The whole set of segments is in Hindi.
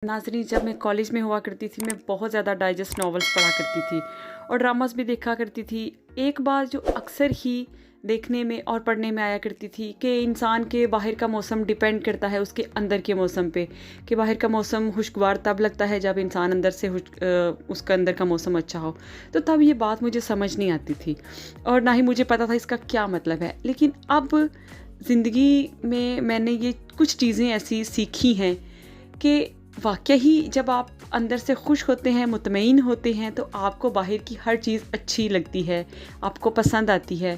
नाज़रीन, जब मैं कॉलेज में हुआ करती थी, मैं बहुत ज़्यादा डाइजेस्ट नॉवेल्स पढ़ा करती थी और ड्रामास भी देखा करती थी। एक बात जो अक्सर ही देखने में और पढ़ने में आया करती थी कि इंसान के बाहर का मौसम डिपेंड करता है उसके अंदर के मौसम पे, कि बाहर का मौसम खुशगवार तब लगता है जब इंसान अंदर से उसका अंदर का मौसम अच्छा हो। तो तब ये बात मुझे समझ नहीं आती थी और ना ही मुझे पता था इसका क्या मतलब है। लेकिन अब ज़िंदगी में मैंने ये कुछ चीज़ें ऐसी सीखी हैं कि वाक़ई ही जब आप अंदर से खुश होते हैं, मुतमईन होते हैं, तो आपको बाहर की हर चीज़ अच्छी लगती है, आपको पसंद आती है।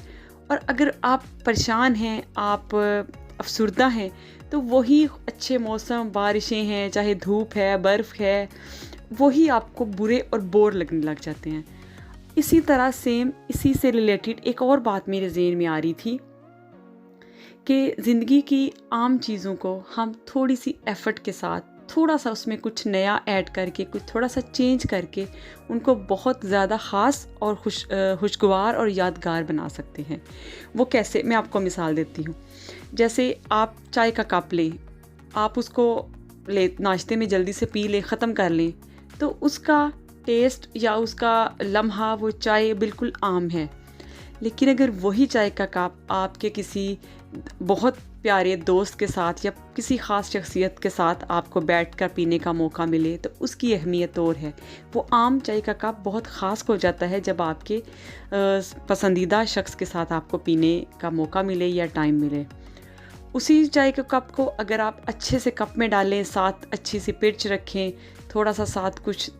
और अगर आप परेशान हैं, आप अफ़सुर्दा हैं, तो वही अच्छे मौसम, बारिशें हैं, चाहे धूप है, बर्फ़ है, वही आपको बुरे और बोर लगने लग जाते हैं। इसी तरह सेम इसी से रिलेटेड एक और बात मेरे ज़हन में आ रही थी कि ज़िंदगी की आम चीज़ों को हम थोड़ी-सी एफ़र्ट के साथ, थोड़ा-सा उसमें कुछ नया ऐड करके, कुछ थोड़ा-सा चेंज करके उनको बहुत ज़्यादा ख़ास और खुशगवार और यादगार बना सकते हैं। वो कैसे? मैं आपको मिसाल देती हूँ। जैसे आप चाय का कप लें, आप उसको नाश्ते में जल्दी से पी लें, ख़त्म कर लें, तो उसका टेस्ट या उसका लम्हा, वो चाय बिल्कुल आम है। लेकिन अगर वही चाय का कप आपके किसी बहुत प्यारे दोस्त के साथ या किसी ख़ास शख्सियत के साथ आपको बैठकर पीने का मौका मिले, तो उसकी अहमियत और है। वो आम चाय का कप बहुत ख़ास हो जाता है जब आपके पसंदीदा शख्स के साथ आपको पीने का मौका मिले या टाइम मिले। उसी चाय के कप को अगर आप अच्छे से कप में डालें, साथ अच्छी सी पिर्च रखें, थोड़ा-सा साथ कुछ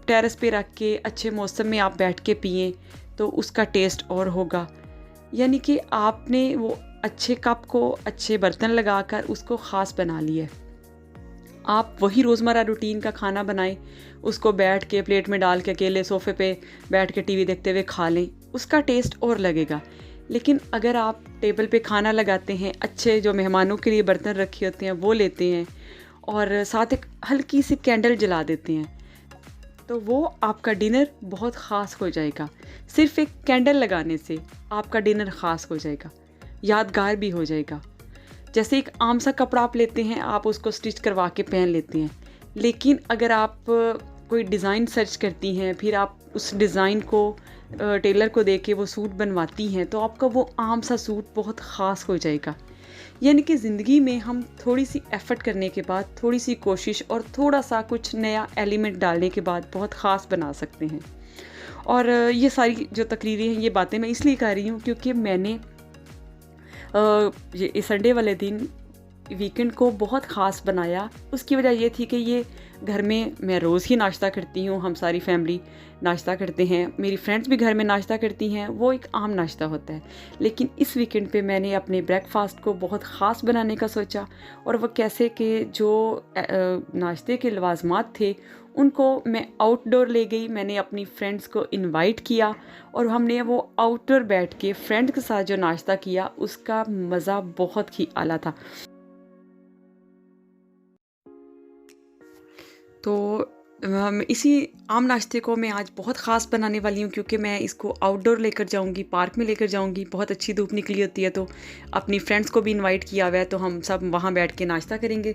टेरेस पे रख के अच्छे मौसम में आप बैठ के पिएँ, तो उसका टेस्ट और होगा। यानी कि आपने वो अच्छे कप को अच्छे बर्तन लगाकर उसको ख़ास बना लिया। आप वही रोज़मर्रा रूटीन का खाना बनाएं, उसको बैठ के प्लेट में डाल के अकेले सोफ़े पे बैठ के टीवी देखते हुए खा लें, उसका टेस्ट और लगेगा। लेकिन अगर आप टेबल पे खाना लगाते हैं, अच्छे जो मेहमानों के लिए बर्तन रखे होते हैं वो लेते हैं और साथ एक हल्की सी कैंडल जला देते हैं, तो वो आपका डिनर बहुत ख़ास हो जाएगा। सिर्फ़ एक कैंडल लगाने से आपका डिनर ख़ास हो जाएगा, यादगार भी हो जाएगा। जैसे एक आम सा कपड़ा आप लेते हैं, आप उसको स्टिच करवा के पहन लेते हैं, लेकिन अगर आप कोई डिज़ाइन सर्च करती हैं, फिर आप उस डिज़ाइन को टेलर को दे के वो सूट बनवाती हैं, तो आपका वो आम सा सूट बहुत ख़ास हो जाएगा। यानी कि ज़िंदगी में हम थोड़ी सी एफ़र्ट करने के बाद, थोड़ी सी कोशिश और थोड़ा सा कुछ नया एलिमेंट डालने के बाद बहुत ख़ास बना सकते हैं। और ये सारी जो तकरीरें हैं, ये बातें मैं इसलिए कर रही हूँ क्योंकि मैंने ये संडे वाले दिन वीकेंड को बहुत ख़ास बनाया। उसकी वजह ये थी कि ये घर में मैं रोज़ ही नाश्ता करती हूँ, हम सारी फैमिली नाश्ता करते हैं, मेरी फ्रेंड्स भी घर में नाश्ता करती हैं, वो एक आम नाश्ता होता है। लेकिन इस वीकेंड पे मैंने अपने ब्रेकफास्ट को बहुत ख़ास बनाने का सोचा और वो कैसे कि जो नाश्ते के लवाज़मात थे उनको मैं आउटडोर ले गई। मैंने अपनी फ्रेंड्स को इनवाइट किया और हमने वो आउटडोर बैठ के फ्रेंड्स के साथ जो नाश्ता किया, उसका मज़ा बहुत ही आला था। तो इसी आम नाश्ते को मैं आज बहुत ख़ास बनाने वाली हूँ क्योंकि मैं इसको आउटडोर लेकर जाऊँगी, पार्क में लेकर जाऊँगी। बहुत अच्छी धूप निकली होती है, तो अपनी फ्रेंड्स को भी इनवाइट किया हुआ है, तो हम सब वहाँ बैठ के नाश्ता करेंगे।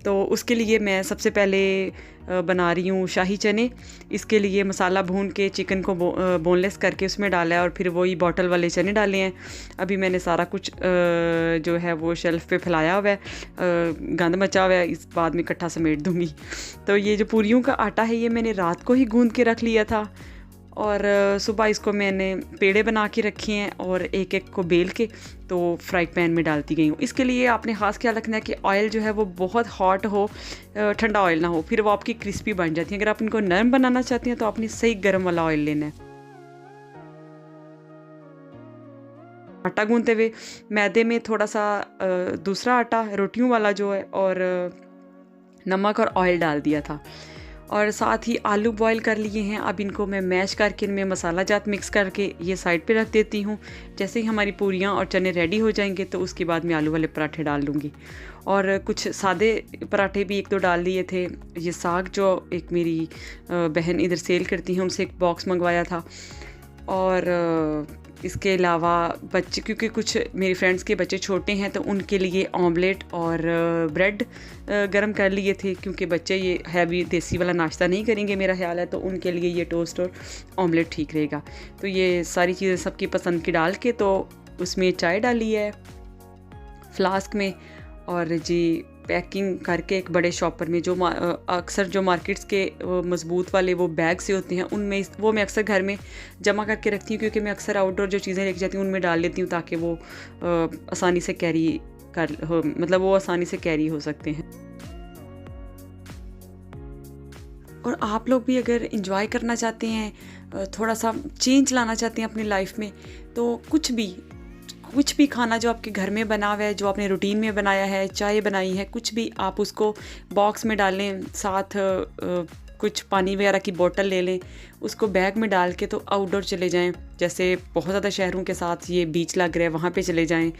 तो उसके लिए मैं सबसे पहले बना रही हूँ शाही चने। इसके लिए मसाला भून के चिकन को बोनलेस करके उसमें डाला है और फिर वही बॉटल वाले चने डाले हैं। अभी मैंने सारा कुछ जो है वो शेल्फ़ पे फैलाया हुआ है, गंद मचा हुआ है, इस बाद में इकट्ठा समेट दूँगी। तो ये जो पूरियों का आटा है, ये मैंने रात को ही गूंद के रख लिया था और सुबह इसको मैंने पेड़े बना के रखे हैं और एक एक को बेल के तो फ्राई पैन में डालती गई हूँ। इसके लिए आपने ख़ास ख्याल रखना है कि ऑयल जो है वो बहुत हॉट हो, ठंडा ऑयल ना हो, फिर वो आपकी क्रिस्पी बन जाती है। अगर आप इनको नरम बनाना चाहती हैं तो आपने सही गर्म वाला ऑयल लेना है। आटा गूंदते हुए मैदे में थोड़ा सा दूसरा आटा रोटियों वाला जो है और नमक और ऑयल डाल दिया था और साथ ही आलू बॉईल कर लिए हैं। अब इनको मैं मैश करके इनमें मसाला जात मिक्स करके ये साइड पे रख देती हूँ। जैसे ही हमारी पूरियाँ और चने रेडी हो जाएंगे तो उसके बाद मैं आलू वाले पराठे डाल लूँगी और कुछ सादे पराठे भी एक दो डाल दिए थे। ये साग जो एक मेरी बहन इधर सेल करती हैं, उनसे एक बॉक्स मंगवाया था और इसके अलावा बच्चे, क्योंकि कुछ मेरी फ्रेंड्स के बच्चे छोटे हैं तो उनके लिए ऑमलेट और ब्रेड गरम कर लिए थे, क्योंकि बच्चे ये हैवी देसी वाला नाश्ता नहीं करेंगे मेरा ख्याल है, तो उनके लिए ये टोस्ट और ऑमलेट ठीक रहेगा। तो ये सारी चीज़ें सबकी पसंद की डाल के तो उसमें चाय डाली है फ्लास्क में, और जी पैकिंग करके एक बड़े शॉपर में, जो अक्सर जो मार्केट्स के मज़बूत वाले वो बैग से होते हैं उनमें, वो मैं अक्सर घर में जमा करके रखती हूँ, क्योंकि मैं अक्सर आउटडोर जो चीज़ें लेके जाती हूँ उनमें डाल लेती हूँ ताकि वो आसानी से कैरी मतलब वो आसानी से कैरी हो सकते हैं। और आप लोग भी अगर इंजॉय करना चाहते हैं, थोड़ा सा चेंज लाना चाहते हैं अपनी लाइफ में, तो कुछ भी खाना जो आपके घर में बना हुआ है, जो आपने रूटीन में बनाया है, चाय बनाई है, कुछ भी आप उसको बॉक्स में डालें, साथ कुछ पानी वगैरह की बोतल ले लें, उसको बैग में डाल के तो आउटडोर चले जाएं। जैसे बहुत ज़्यादा शहरों के साथ ये बीच लग रहा है, वहाँ पे चले जाएं,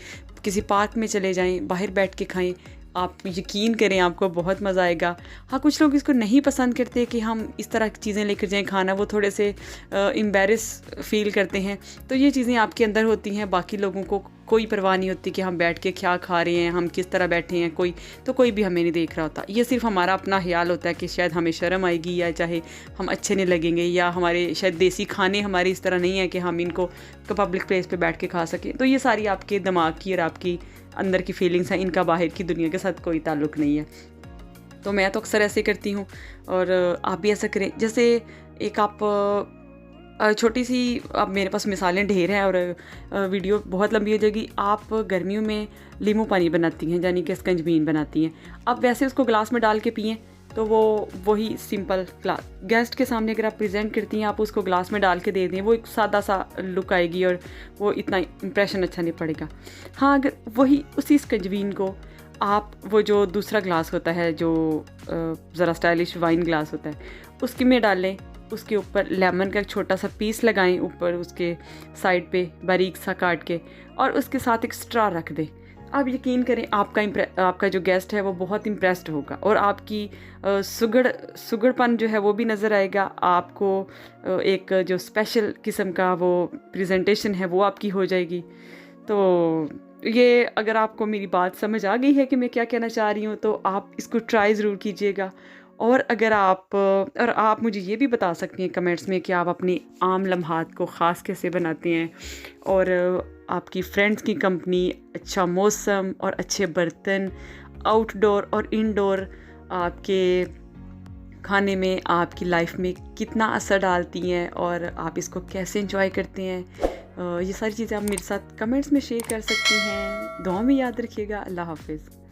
किसी पार्क में चले जाएं, बाहर बैठ के खाएं। आप यकीन करें आपको बहुत मज़ा आएगा। हाँ, कुछ लोग इसको नहीं पसंद करते कि हम इस तरह की चीज़ें लेकर जाएं खाना, वो थोड़े से एम्बैरेस फील करते हैं, तो ये चीज़ें आपके अंदर होती हैं, बाकी लोगों को कोई परवाह नहीं होती कि हम बैठ के क्या खा रहे हैं, हम किस तरह बैठे हैं, कोई भी हमें नहीं देख रहा होता। ये सिर्फ हमारा अपना ख्याल होता है कि शायद हमें शर्म आएगी, या चाहे हम अच्छे नहीं लगेंगे, या हमारे शायद देसी खाने हमारे इस तरह नहीं है कि हम इनको पब्लिक प्लेस पे बैठ के खा सकें। तो ये सारी आपके दिमाग की और आपकी अंदर की फीलिंग्स हैं, इनका बाहर की दुनिया के साथ कोई ताल्लुक़ नहीं है। तो मैं तो अक्सर ऐसे करती हूँ, और आप भी ऐसा करें। जैसे एक आप छोटी सी, अब मेरे पास मिसालें ढेर हैं और वीडियो बहुत लंबी हो जाएगी। आप गर्मियों में नींबू पानी बनाती हैं, यानी कि स्कंजबीन बनाती हैं। अब वैसे उसको ग्लास में डाल के पिएँ तो वही सिंपल गेस्ट के सामने अगर आप प्रेजेंट करती हैं, आप उसको ग्लास में डाल के दे दें, वो एक सादा सा लुक आएगी और वो इतना इम्प्रेशन अच्छा नहीं पड़ेगा। हाँ, अगर वही उसी स्कंजबीन को आप वो जो दूसरा ग्लास होता है, जो ज़रा स्टाइलिश वाइन ग्लास होता है, उसके में डालें, उसके ऊपर लेमन का एक छोटा सा पीस लगाएं, ऊपर उसके साइड पे बारीक सा काट के, और उसके साथ एक स्ट्रॉ रख दें। आप यकीन करें आपका जो गेस्ट है वो बहुत इम्प्रेस्ड होगा, और आपकी सुगड़पन जो है वो भी नज़र आएगा आपको। एक जो स्पेशल किस्म का वो प्रेजेंटेशन है वो आपकी हो जाएगी। तो ये अगर आपको मेरी बात समझ आ गई है कि मैं क्या कहना चाह रही हूँ, तो आप इसको ट्राई ज़रूर कीजिएगा। और अगर आप मुझे ये भी बता सकती हैं कमेंट्स में कि आप अपनी आम लम्हात को ख़ास कैसे बनाते हैं, और आपकी फ्रेंड्स की कंपनी, अच्छा मौसम और अच्छे बर्तन, आउटडोर और इनडोर आपके खाने में, आपकी लाइफ में कितना असर डालती हैं, और आप इसको कैसे एंजॉय करते हैं। ये सारी चीज़ें आप मेरे साथ कमेंट्स में शेयर कर सकती हैं। दुआ में याद रखिएगा। अल्लाह हाफ़िज़।